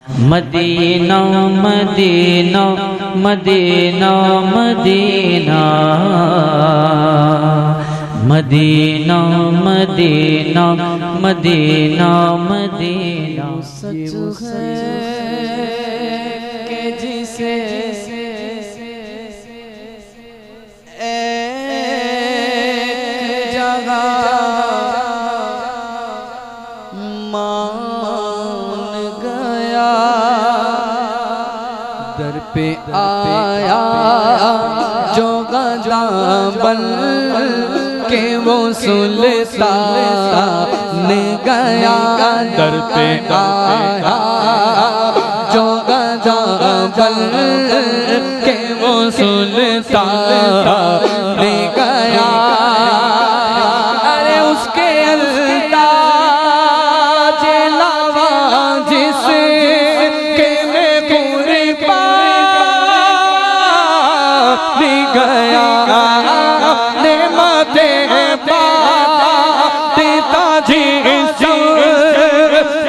Medina Medina Medina Medina Medina Medina Medina Medina. सच है कि जिसे एक जगह मान गया, दर पे आया जो गदा बन के वो सुल्तान गया, दर पे आया जो गदा बन के वो सुल्तान गया। अरे उसके अंदाज लावा जिसे के मैं पूरी पा गया, नेमते पिताजी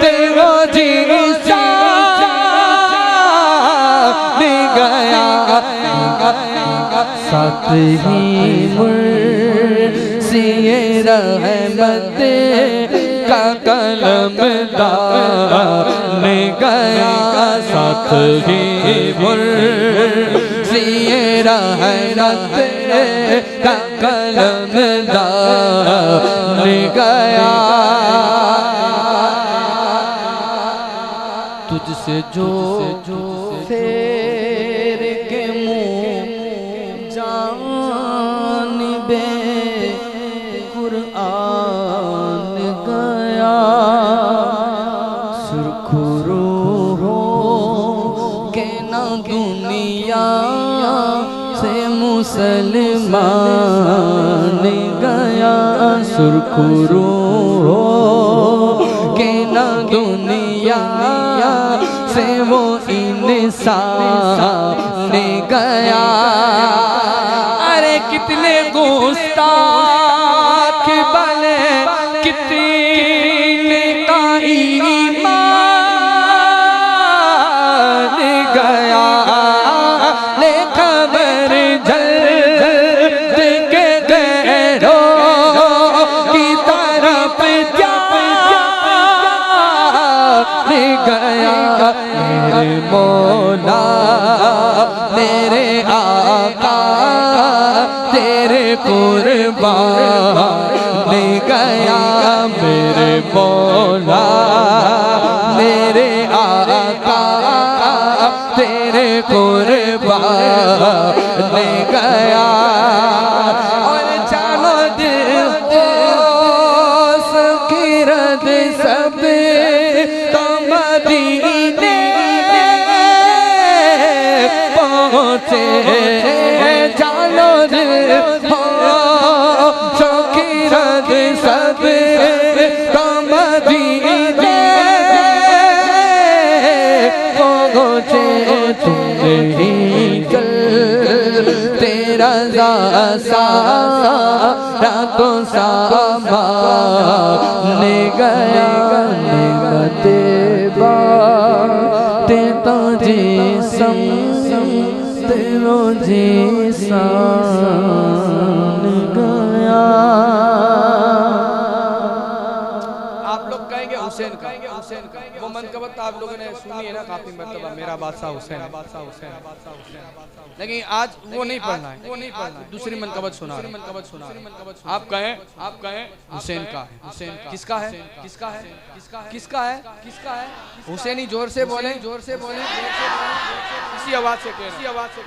तेरो जी गया, साथ ही मुर्शिए रहमत का कलम दाने गया, साथ ही मुर्शिए रहमत का कलम दाने गया। तुझसे जो फेर के मुँह जानिबे कुरआन गया, सुरखुरू हो के ना दुनिया से मुसलमान गया, सुरखुरू हो के ना दुनिया से वो इंसान गया। अरे कितने गुस्ताख बने, कितने का ईमान गया, ले खबर जल्द के गैरों की तरफ गया। मेरे मौला मेरे आका तेरे कुर्बान गया, मेरे मौला मेरे आका तेरे कुर्बान गया। और जानो दिल की रद सब मदीने पहुँचे, जानो दिल हो शौकीरत सब मदीने पहुँचे। तुम नहीं चल तेरा सारा तो सामान गया, निगते बाते तो जी तेरो जी सान गया। आप लोग कहेंगे हुसैन का, वो मनकबत तो आप लोगों ने सुनी है ना काफी मरतबा, मेरा बादशाह हुसैन, लेकिन आज वो नहीं पढ़ना है, दूसरी मनकबत सुना, आप कहें हुसैन का है, किसका है, किसका है, किसका है, किसका है? हुसैनी जोर से बोले, इसी आवाज से कहें, इसी आवाज से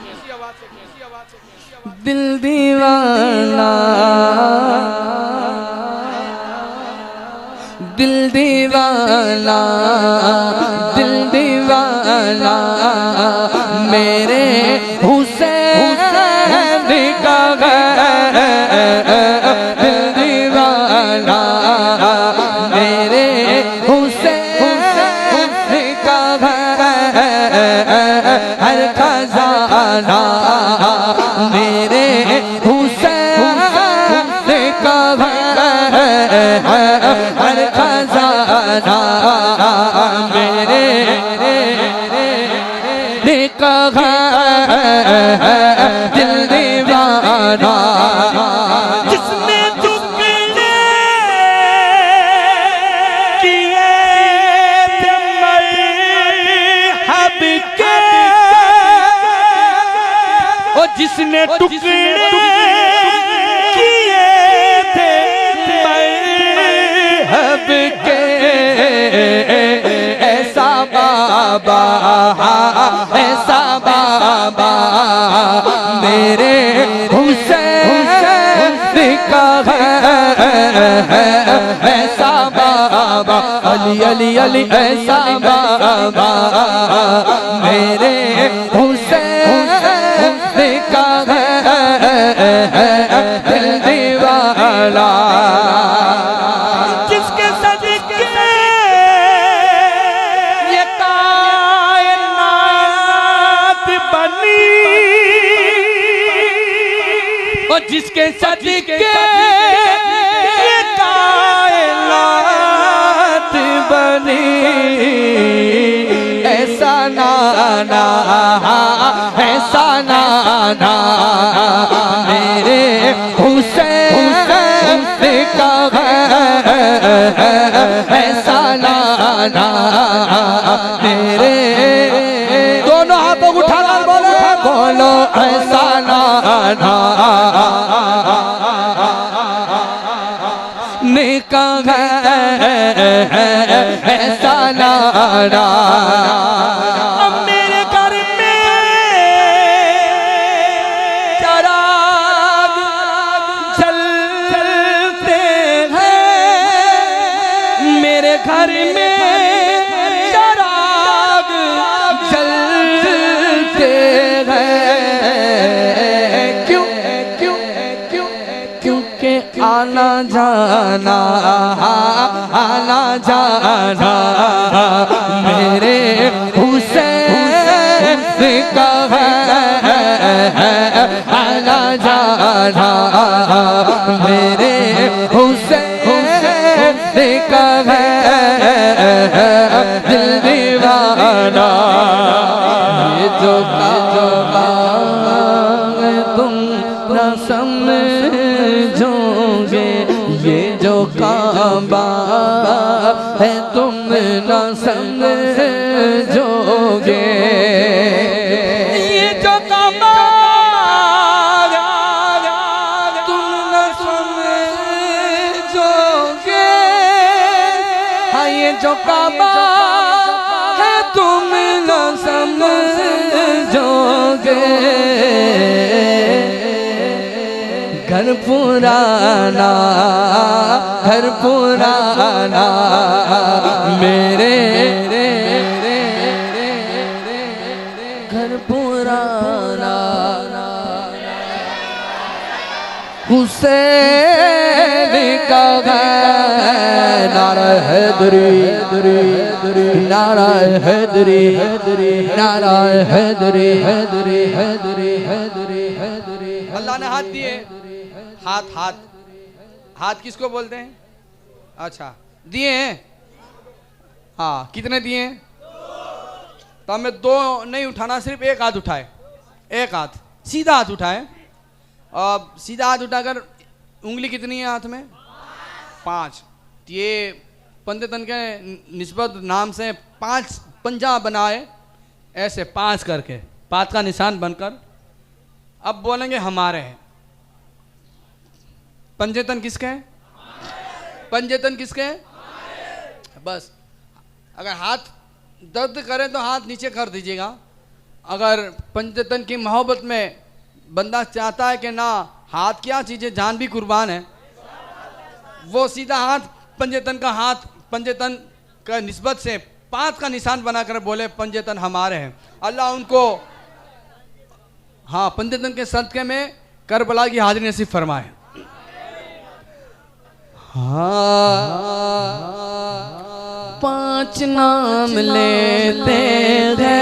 दिल दीवाना, दिल दीवाना, दिल दीवाना मेरे हुसैन का दिल दीवाना मेरे हुसैन का हर खजाना मेरे हुसैन का हर खजाना मेरे का दिल दीवाना, जिसने टुकड़े किए थे मरहब के, ओ जिसने टुकड़े किए थे मरहब के, ऐसा बाबा, ऐसा बाबा मेरे हुसैन का ऐसा बाबा, अली अली अली ऐसा बाबा मेरे हुसैन का दिल दीवाना, जिसके सदके ये कायनात बनी, और जिसके सदके ये कायनात बनी, ऐसा नाना, ऐसा नाना मेरे हुसैन का ऐसा नाना मेरे, दोनों हाथों को उठाकर बोलो, बोलो ऐसा नाना निकाह ऐसा नाना, अब मेरे घर में चराग जलते हैं, मेरे घर में चराग जलते हैं, क्यों क्यों क्यों क्योंकि आना जाना, आना जाना मेरे हुसैन का आना जाना मेरे हुसैन का दिल दीवाना, ये जो तुम न समझोगे, ये जो काबा है तुम न समझोगे, ये जो काबा तुम न समझोगे, हाँ ये जो काबा है तुम न समझोगे, घर पुराना, घर पुराना मेरे घर पुराना, हुसैन का नारा हैदरी, नारा हैदरी, नारा हैदरी, हैदरी हैदरी हैदरी हैदरी। अल्लाह ने हाथ दिए, हाथ हाथ हाथ किसको बोलते हैं? अच्छा दिए हैं, हाँ कितने दिए हैं? तो हमें दो नहीं उठाना, सिर्फ एक हाथ उठाए, एक हाथ सीधा हाथ उठाए, अब सीधा हाथ उठाकर उंगली कितनी है हाथ में? 5। ये पंजतन के निस्बत नाम से 5 पंजा बनाए, ऐसे 5 करके 5 का निशान बनकर अब बोलेंगे हमारे हैं। पंजेतन किसके हैं? पंजेतन किसके हैं? बस अगर हाथ दर्द करें तो हाथ नीचे कर दीजिएगा। अगर पंजेतन की मोहब्बत में बंदा चाहता है कि ना हाथ क्या चीज़ें, जान भी कुर्बान है, वो सीधा हाथ पंजेतन का हाथ पंजेतन का निस्बत से 5 का निशान बनाकर बोले पंजेतन हमारे हैं। अल्लाह उनको हाँ पंजेतन के सदक़े में करबला की हाजिरी नसीब फरमाए। हाँ 5 नाम लेते हैं,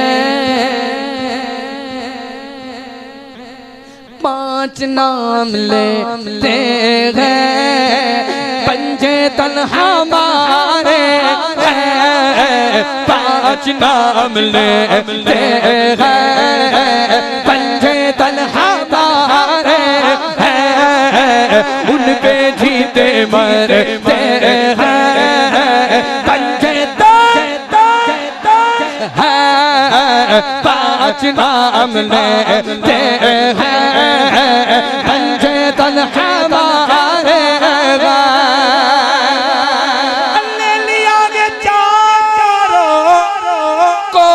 5 नाम लेते हैं, पंजेतन हमारे हैं, 5 नाम लेते हैं, मरते हैं, पंजे हैं, पाँच नाम लेते हैं, पंजे तन हमारे ले लिया गे चारों को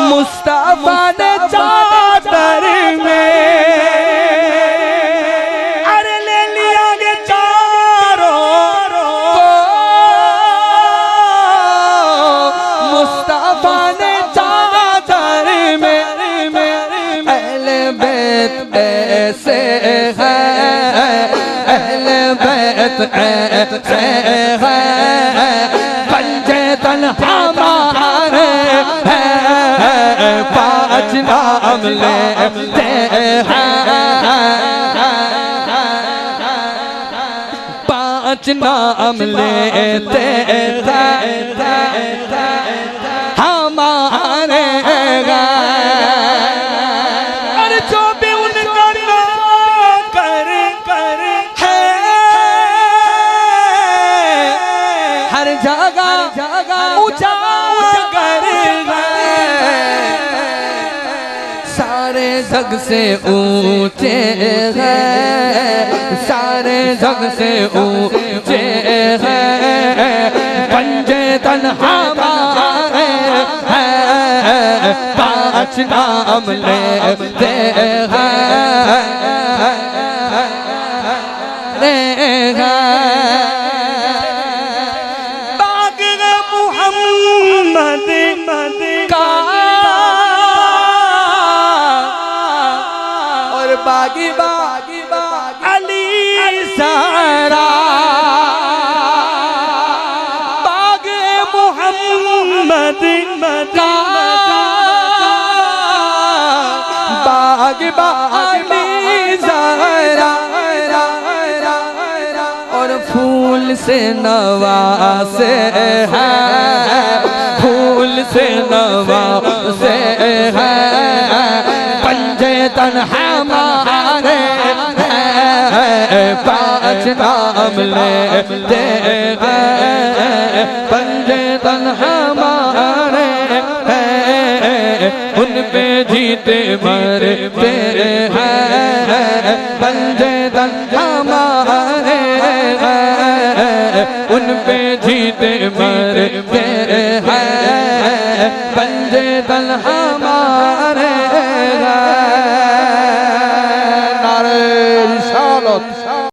मुस्तफा ने चादर में, अरे ले लिया गे चारों को मुस्तफा ने चादर में। अहले बैत ऐसे हैं, अहले बैत ऐसे हैं, पंजे तन हमारे हैं, पाँच नाम लेते हैं, पाँच नाम लेते हमारे अरे जो भी उनका कर कर है, हर जगह उजागर है, सारे जग से ऊंचे हैं, सारे जग से ऊंचे हैं, पंजे तन हमारे हैं, पाँच नाम लेते हैं, बाग मुहम्मद का और बागी बागी अली सारा, बाग मुहम्मद का बाग अली सारा, और फूल से नवासे हैं, फूल से नवासे हैं, पंजे तन हमारे हैं, पाँच नाम लेते हैं, पंजे तन हमारे हैं, उन पे जीते मरते हैं, पंजे तन हमारे हैं, उन पे जीते मरते हैं, पंजे तन